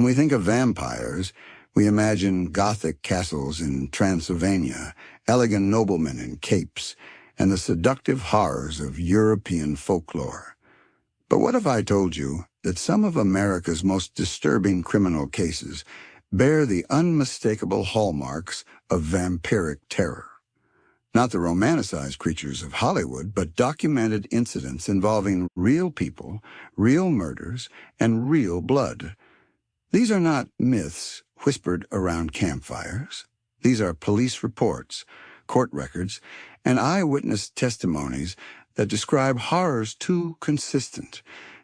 When we think of vampires, we imagine Gothic castles in Transylvania, elegant noblemen in capes, and the seductive horrors of European folklore. But what if I told you that some of America's most disturbing criminal cases bear the unmistakable hallmarks of vampiric terror? Not the romanticized creatures of Hollywood, but documented incidents involving real people, real murders, and real blood. These are not myths whispered around campfires. These are police reports, court records, and eyewitness testimonies that describe horrors too consistent,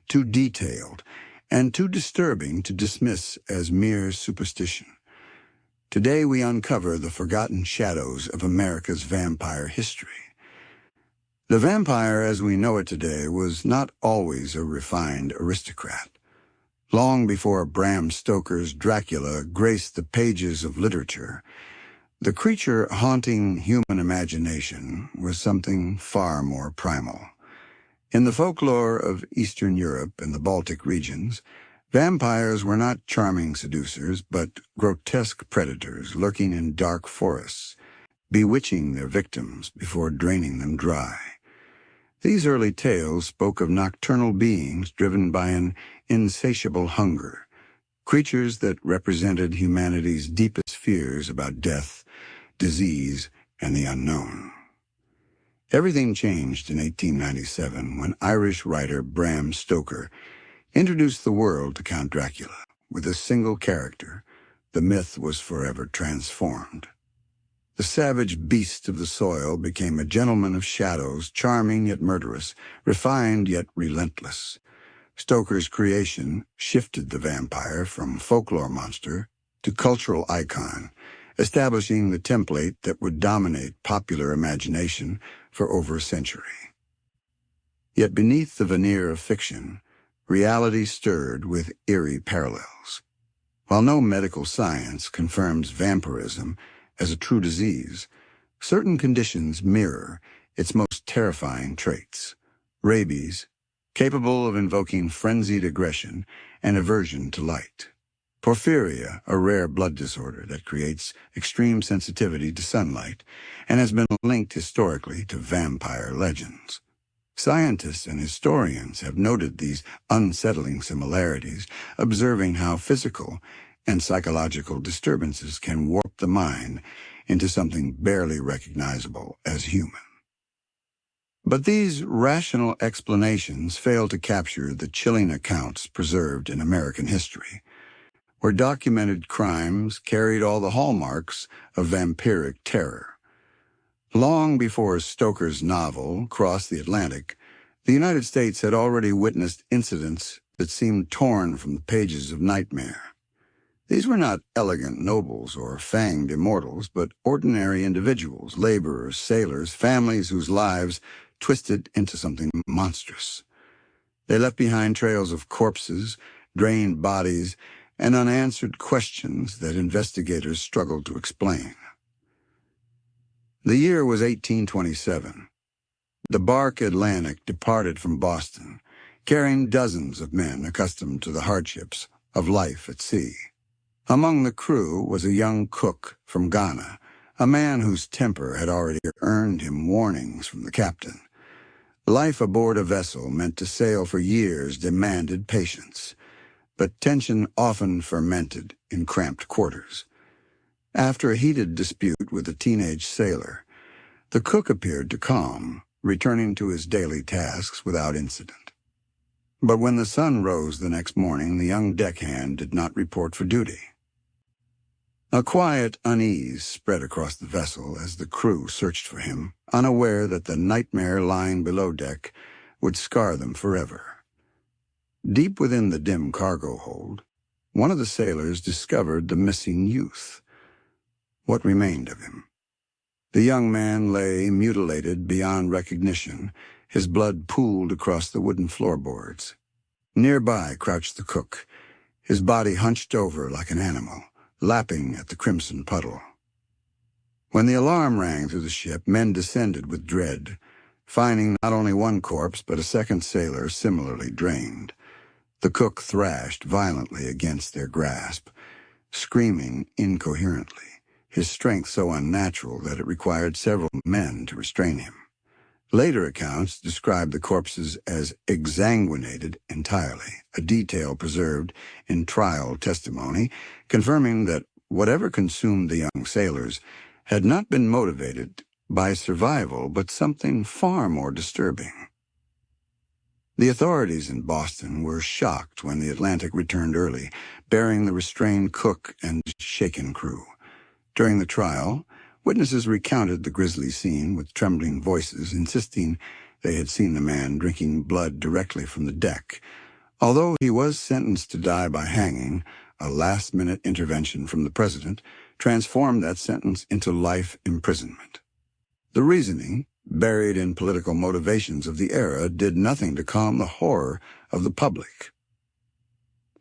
too detailed, and too disturbing to dismiss as mere superstition. Today we uncover the forgotten shadows of America's vampire history. The vampire as we know it today was not always a refined aristocrat. Long before Bram Stoker's Dracula graced the pages of literature, the creature haunting human imagination was something far more primal. In the folklore of Eastern Europe and the Baltic regions, vampires were not charming seducers, but grotesque predators lurking in dark forests, bewitching their victims before draining them dry. These early tales spoke of nocturnal beings driven by an insatiable hunger, creatures that represented humanity's deepest fears about death, disease, and the unknown. Everything changed in 1897 when Irish writer Bram Stoker introduced the world to Count Dracula. With a single character, the myth was forever transformed. The savage beast of the soil became a gentleman of shadows, charming yet murderous, refined yet relentless. Stoker's creation shifted the vampire from folklore monster to cultural icon, establishing the template that would dominate popular imagination for over a century. Yet beneath the veneer of fiction, reality stirred with eerie parallels. While no medical science confirms vampirism as a true disease, certain conditions mirror its most terrifying traits. Rabies, capable of invoking frenzied aggression and aversion to light. Porphyria, a rare blood disorder that creates extreme sensitivity to sunlight and has been linked historically to vampire legends. Scientists and historians have noted these unsettling similarities, observing how physical and psychological disturbances can warp the mind into something barely recognizable as human. But these rational explanations fail to capture the chilling accounts preserved in American history, where documented crimes carried all the hallmarks of vampiric terror. Long before Stoker's novel crossed the Atlantic, the United States had already witnessed incidents that seemed torn from the pages of nightmare. These were not elegant nobles or fanged immortals, but ordinary individuals, laborers, sailors, families whose lives twisted into something monstrous. They left behind trails of corpses, drained bodies, and unanswered questions that investigators struggled to explain. The year was 1827. The bark Atlantic departed from Boston, carrying dozens of men accustomed to the hardships of life at sea. Among the crew was a young cook from Ghana, a man whose temper had already earned him warnings from the captain. Life aboard a vessel meant to sail for years demanded patience, but tension often fermented in cramped quarters. After a heated dispute with a teenage sailor, the cook appeared to calm, returning to his daily tasks without incident. But when the sun rose the next morning, the young deckhand did not report for duty. A quiet unease spread across the vessel as the crew searched for him, unaware that the nightmare lying below deck would scar them forever. Deep within the dim cargo hold, one of the sailors discovered the missing youth. What remained of him? The young man lay mutilated beyond recognition, his blood pooled across the wooden floorboards. Nearby crouched the cook, his body hunched over like an animal, lapping at the crimson puddle. When the alarm rang through the ship, men descended with dread, finding not only one corpse but a second sailor similarly drained. The cook thrashed violently against their grasp, screaming incoherently, his strength so unnatural that it required several men to restrain him. Later accounts describe the corpses as exsanguinated entirely, a detail preserved in trial testimony, confirming that whatever consumed the young sailors had not been motivated by survival, but something far more disturbing. The authorities in Boston were shocked when the Atlantic returned early, bearing the restrained cook and shaken crew. During the trial, witnesses recounted the grisly scene with trembling voices, insisting they had seen the man drinking blood directly from the deck. Although he was sentenced to die by hanging, a last-minute intervention from the president transformed that sentence into life imprisonment. The reasoning, buried in political motivations of the era, did nothing to calm the horror of the public.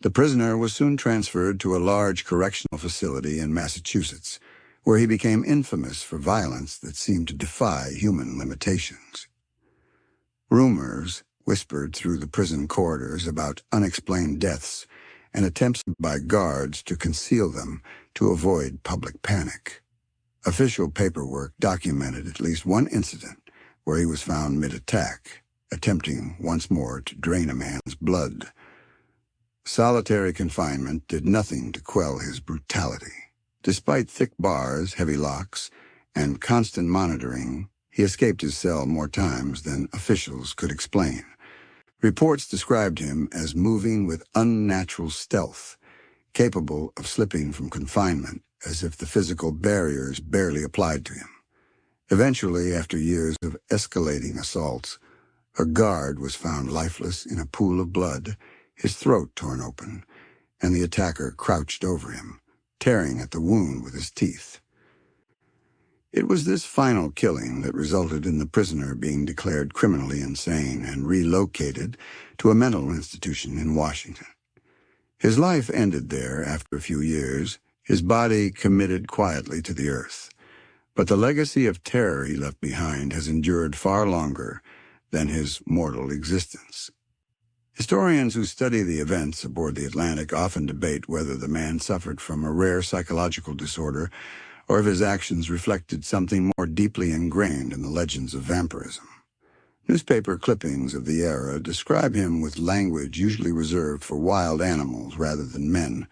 The prisoner was soon transferred to a large correctional facility in Massachusetts, where he became infamous for violence that seemed to defy human limitations. Rumors whispered through the prison corridors about unexplained deaths and attempts by guards to conceal them to avoid public panic. Official paperwork documented at least one incident where he was found mid-attack, attempting once more to drain a man's blood. Solitary confinement did nothing to quell his brutality. Despite thick bars, heavy locks, and constant monitoring, he escaped his cell more times than officials could explain. Reports described him as moving with unnatural stealth, capable of slipping from confinement as if the physical barriers barely applied to him. Eventually, after years of escalating assaults, a guard was found lifeless in a pool of blood, his throat torn open, and the attacker crouched over him, tearing at the wound with his teeth. It was this final killing that resulted in the prisoner being declared criminally insane and relocated to a mental institution in Washington. His life ended there after a few years, his body committed quietly to the earth. But the legacy of terror he left behind has endured far longer than his mortal existence. Historians who study the events aboard the Atlantic often debate whether the man suffered from a rare psychological disorder or if his actions reflected something more deeply ingrained in the legends of vampirism. Newspaper clippings of the era describe him with language usually reserved for wild animals rather than men,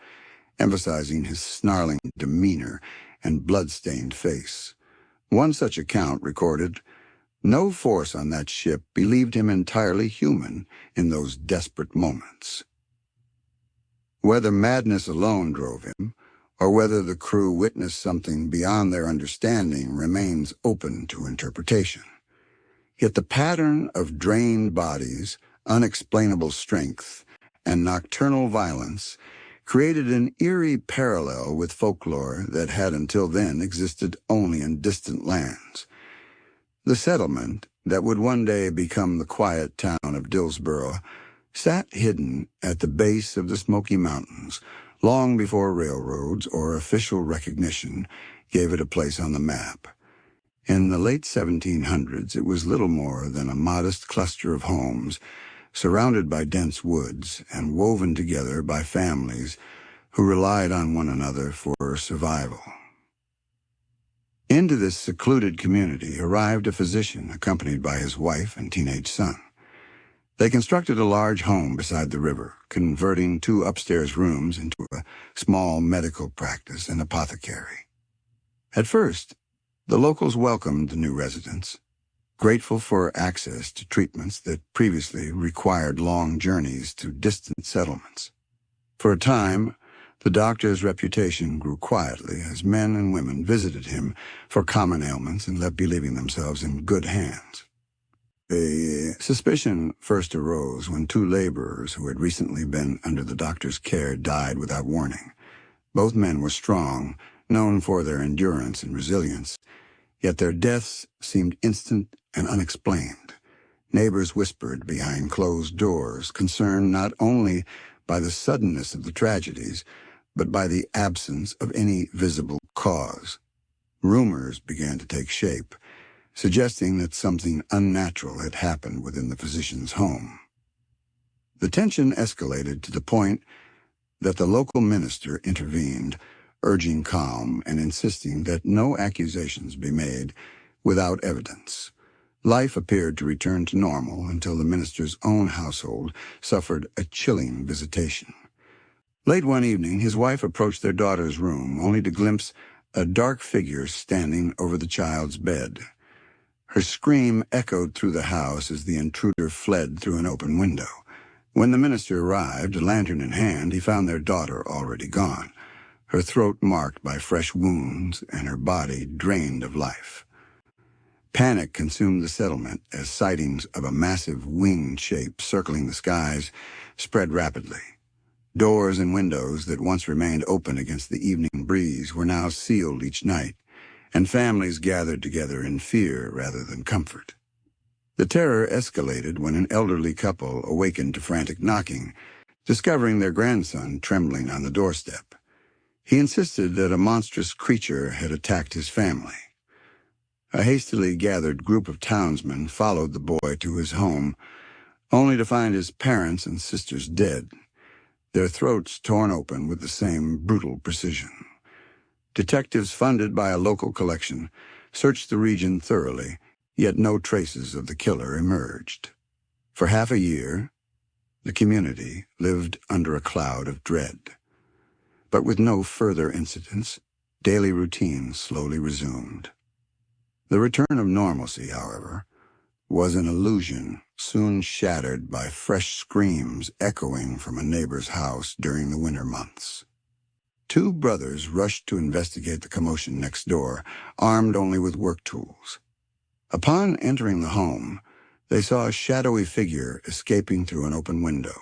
emphasizing his snarling demeanor and blood-stained face. One such account recorded, "No force on that ship believed him entirely human in those desperate moments." Whether madness alone drove him, or whether the crew witnessed something beyond their understanding remains open to interpretation. Yet the pattern of drained bodies, unexplainable strength, and nocturnal violence created an eerie parallel with folklore that had until then existed only in distant lands. The settlement, that would one day become the quiet town of Dillsboro, sat hidden at the base of the Smoky Mountains, long before railroads or official recognition gave it a place on the map. In the late 1700s, it was little more than a modest cluster of homes, surrounded by dense woods and woven together by families who relied on one another for survival. Into this secluded community arrived a physician accompanied by his wife and teenage son. They constructed a large home beside the river, converting 2 upstairs rooms into a small medical practice and apothecary. At first, the locals welcomed the new residents, grateful for access to treatments that previously required long journeys to distant settlements. For a time, the doctor's reputation grew quietly as men and women visited him for common ailments and left believing themselves in good hands. A suspicion first arose when 2 laborers who had recently been under the doctor's care died without warning. Both men were strong, known for their endurance and resilience, yet their deaths seemed instant and unexplained. Neighbors whispered behind closed doors, concerned not only by the suddenness of the tragedies, but by the absence of any visible cause. Rumors began to take shape, suggesting that something unnatural had happened within the physician's home. The tension escalated to the point that the local minister intervened, urging calm and insisting that no accusations be made without evidence. Life appeared to return to normal until the minister's own household suffered a chilling visitation. Late one evening, his wife approached their daughter's room, only to glimpse a dark figure standing over the child's bed. Her scream echoed through the house as the intruder fled through an open window. When the minister arrived, a lantern in hand, he found their daughter already gone, her throat marked by fresh wounds and her body drained of life. Panic consumed the settlement as sightings of a massive winged shape circling the skies spread rapidly. Doors and windows that once remained open against the evening breeze were now sealed each night, and families gathered together in fear rather than comfort. The terror escalated when an elderly couple awakened to frantic knocking, discovering their grandson trembling on the doorstep. He insisted that a monstrous creature had attacked his family. A hastily gathered group of townsmen followed the boy to his home, only to find his parents and sisters dead, their throats torn open with the same brutal precision. Detectives funded by a local collection searched the region thoroughly, yet no traces of the killer emerged. For half a year, the community lived under a cloud of dread. But with no further incidents, daily routine slowly resumed. The return of normalcy, however, was an illusion soon shattered by fresh screams echoing from a neighbor's house during the winter months. Two brothers rushed to investigate the commotion next door, armed only with work tools. Upon entering the home, they saw a shadowy figure escaping through an open window.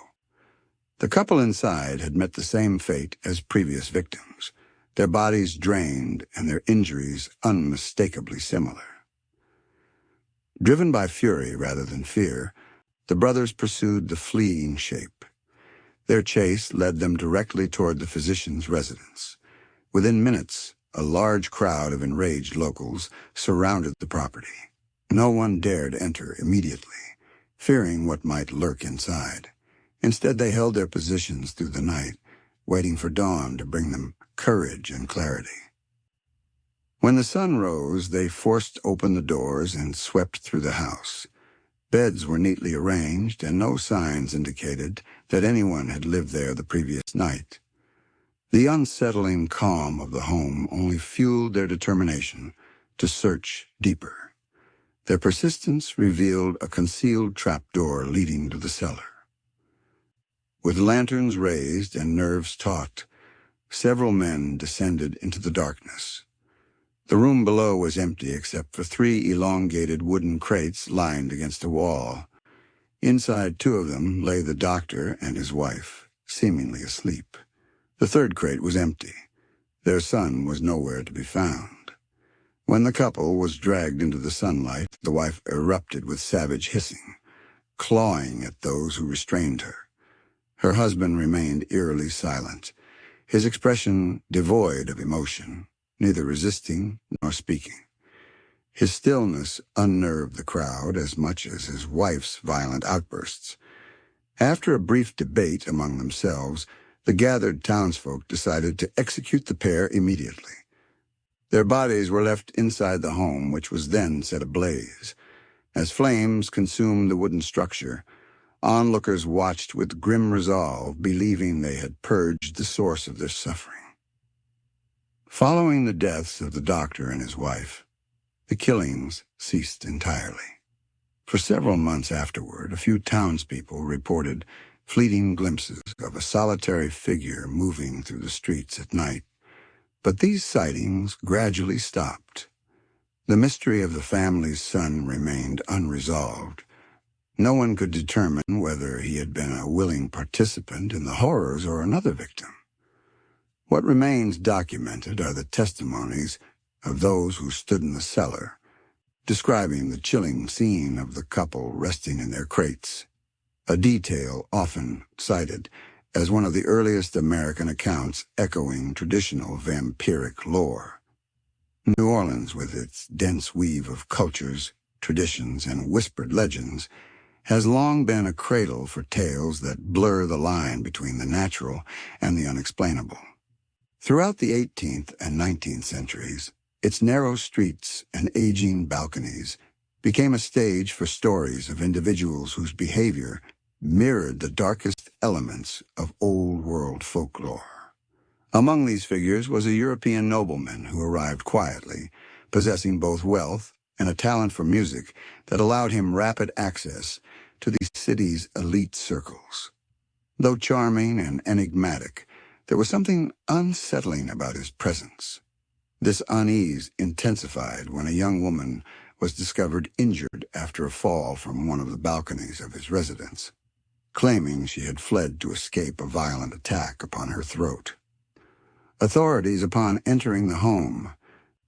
The couple inside had met the same fate as previous victims, their bodies drained and their injuries unmistakably similar. Driven by fury rather than fear, the brothers pursued the fleeing shape. Their chase led them directly toward the physician's residence. Within minutes, a large crowd of enraged locals surrounded the property. No one dared enter immediately, fearing what might lurk inside. Instead, they held their positions through the night, waiting for dawn to bring them courage and clarity. When the sun rose, they forced open the doors and swept through the house. Beds were neatly arranged, and no signs indicated that anyone had lived there the previous night. The unsettling calm of the home only fueled their determination to search deeper. Their persistence revealed a concealed trapdoor leading to the cellar. With lanterns raised and nerves taut, several men descended into the darkness. The room below was empty except for 3 elongated wooden crates lined against a wall. Inside 2 of them lay the doctor and his wife, seemingly asleep. The 3rd crate was empty. Their son was nowhere to be found. When the couple was dragged into the sunlight, the wife erupted with savage hissing, clawing at those who restrained her. Her husband remained eerily silent, his expression devoid of emotion, neither resisting nor speaking. His stillness unnerved the crowd as much as his wife's violent outbursts. After a brief debate among themselves, the gathered townsfolk decided to execute the pair immediately. Their bodies were left inside the home, which was then set ablaze. As flames consumed the wooden structure, onlookers watched with grim resolve, believing they had purged the source of their suffering. Following the deaths of the doctor and his wife, the killings ceased entirely. For several months afterward, a few townspeople reported fleeting glimpses of a solitary figure moving through the streets at night. But these sightings gradually stopped. The mystery of the family's son remained unresolved. No one could determine whether he had been a willing participant in the horrors or another victim. What remains documented are the testimonies of those who stood in the cellar, describing the chilling scene of the couple resting in their crates, a detail often cited as one of the earliest American accounts echoing traditional vampiric lore. New Orleans, with its dense weave of cultures, traditions, and whispered legends, has long been a cradle for tales that blur the line between the natural and the unexplainable. Throughout the 18th and 19th centuries, its narrow streets and aging balconies became a stage for stories of individuals whose behavior mirrored the darkest elements of old-world folklore. Among these figures was a European nobleman who arrived quietly, possessing both wealth and a talent for music that allowed him rapid access to the city's elite circles. Though charming and enigmatic, there was something unsettling about his presence. This unease intensified when a young woman was discovered injured after a fall from one of the balconies of his residence, claiming she had fled to escape a violent attack upon her throat. Authorities, upon entering the home,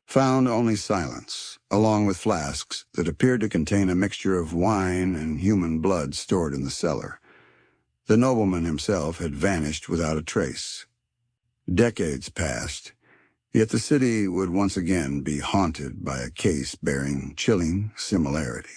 found only silence, along with flasks that appeared to contain a mixture of wine and human blood stored in the cellar. The nobleman himself had vanished without a trace. Decades passed, yet the city would once again be haunted by a case bearing chilling similarity.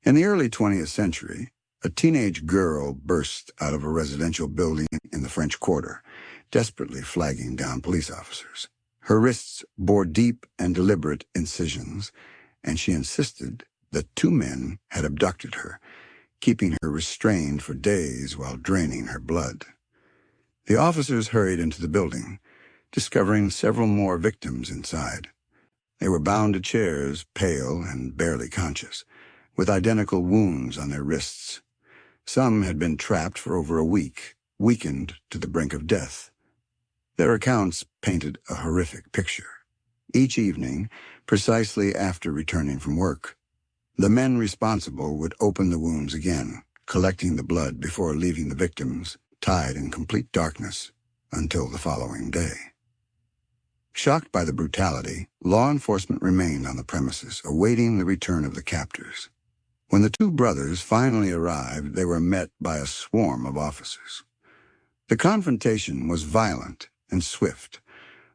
In the early 20th century, a teenage girl burst out of a residential building in the French Quarter, desperately flagging down police officers. Her wrists bore deep and deliberate incisions, and she insisted that two men had abducted her, keeping her restrained for days while draining her blood. The officers hurried into the building, discovering several more victims inside. They were bound to chairs, pale and barely conscious, with identical wounds on their wrists. Some had been trapped for over a week, weakened to the brink of death. Their accounts painted a horrific picture. Each evening, precisely after returning from work, the men responsible would open the wounds again, collecting the blood before leaving the victims tied in complete darkness until the following day. Shocked by the brutality, law enforcement remained on the premises, awaiting the return of the captors. When the two brothers finally arrived, they were met by a swarm of officers. The confrontation was violent and swift,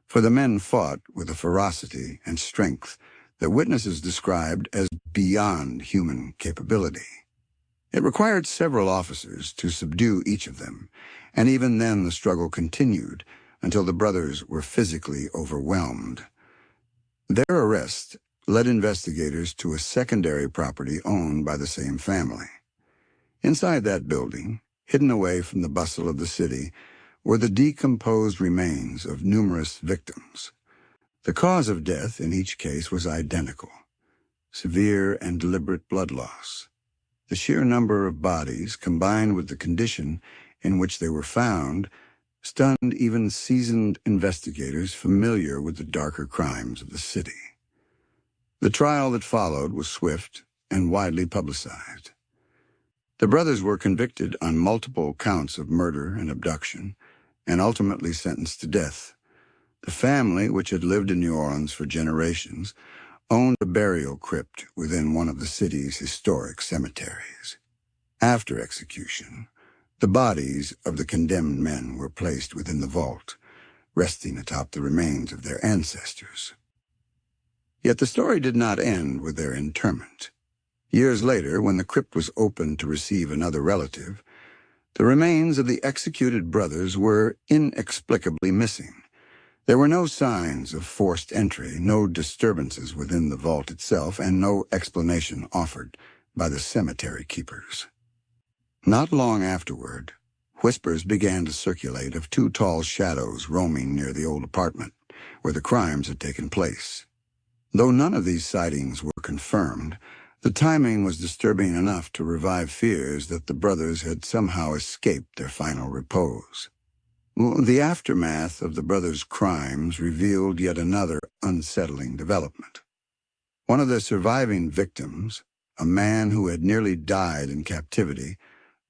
for the men fought with a ferocity and strength that witnesses described as beyond human capability. It required several officers to subdue each of them, and even then the struggle continued until the brothers were physically overwhelmed. Their arrest led investigators to a secondary property owned by the same family. Inside that building, hidden away from the bustle of the city, were the decomposed remains of numerous victims. The cause of death in each case was identical: severe and deliberate blood loss. The sheer number of bodies, combined with the condition in which they were found, stunned even seasoned investigators familiar with the darker crimes of the city. The trial that followed was swift and widely publicized. The brothers were convicted on multiple counts of murder and abduction, and ultimately sentenced to death. The family, which had lived in New Orleans for generations, owned a burial crypt within one of the city's historic cemeteries. After execution, the bodies of the condemned men were placed within the vault, resting atop the remains of their ancestors. Yet the story did not end with their interment. Years later, when the crypt was opened to receive another relative, the remains of the executed brothers were inexplicably missing. There were no signs of forced entry, no disturbances within the vault itself, and no explanation offered by the cemetery keepers. Not long afterward, whispers began to circulate of two tall shadows roaming near the old apartment where the crimes had taken place. Though none of these sightings were confirmed, the timing was disturbing enough to revive fears that the brothers had somehow escaped their final repose. The aftermath of the brothers' crimes revealed yet another unsettling development. One of the surviving victims, a man who had nearly died in captivity,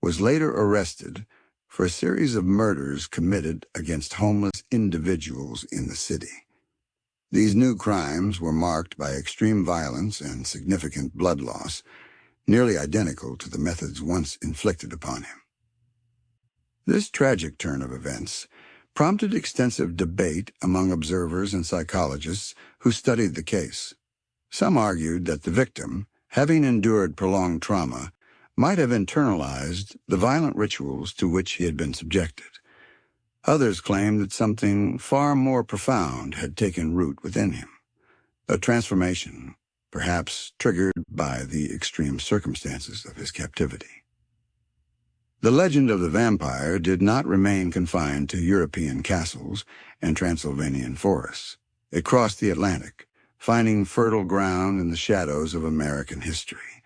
was later arrested for a series of murders committed against homeless individuals in the city. These new crimes were marked by extreme violence and significant blood loss, nearly identical to the methods once inflicted upon him. This tragic turn of events prompted extensive debate among observers and psychologists who studied the case. Some argued that the victim, having endured prolonged trauma, might have internalized the violent rituals to which he had been subjected. Others claimed that something far more profound had taken root within him, a transformation, perhaps triggered by the extreme circumstances of his captivity. The legend of the vampire did not remain confined to European castles and Transylvanian forests. It crossed the Atlantic, finding fertile ground in the shadows of American history.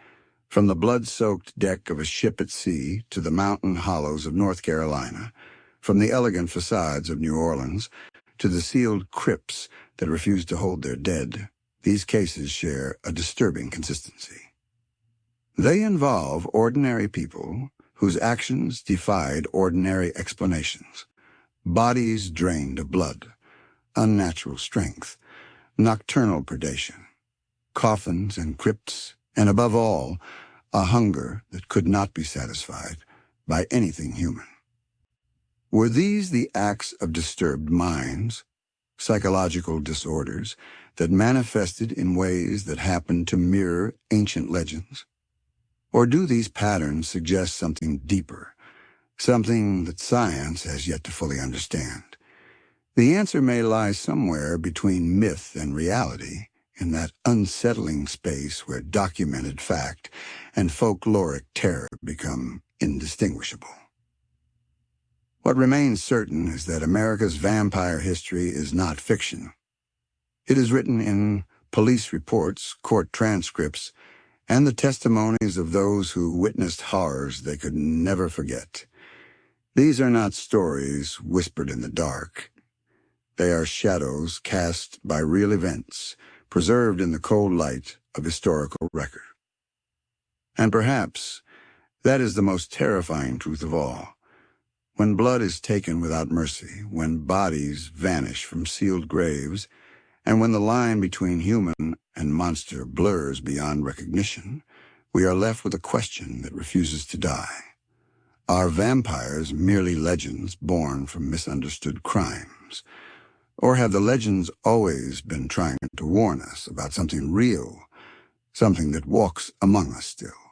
From the blood-soaked deck of a ship at sea to the mountain hollows of North Carolina, from the elegant facades of New Orleans to the sealed crypts that refused to hold their dead, these cases share a disturbing consistency. They involve ordinary people whose actions defied ordinary explanations. Bodies drained of blood, unnatural strength, nocturnal predation, coffins and crypts, and above all, a hunger that could not be satisfied by anything human. Were these the acts of disturbed minds, psychological disorders that manifested in ways that happened to mirror ancient legends? Or do these patterns suggest something deeper, something that science has yet to fully understand? The answer may lie somewhere between myth and reality, in that unsettling space where documented fact and folkloric terror become indistinguishable. What remains certain is that America's vampire history is not fiction. It is written in police reports, court transcripts, and the testimonies of those who witnessed horrors they could never forget. These are not stories whispered in the dark. They are shadows cast by real events, preserved in the cold light of historical record. And perhaps that is the most terrifying truth of all. When blood is taken without mercy, when bodies vanish from sealed graves, and when the line between human and monster blurs beyond recognition, we are left with a question that refuses to die. Are vampires merely legends born from misunderstood crimes? Or have the legends always been trying to warn us about something real, something that walks among us still?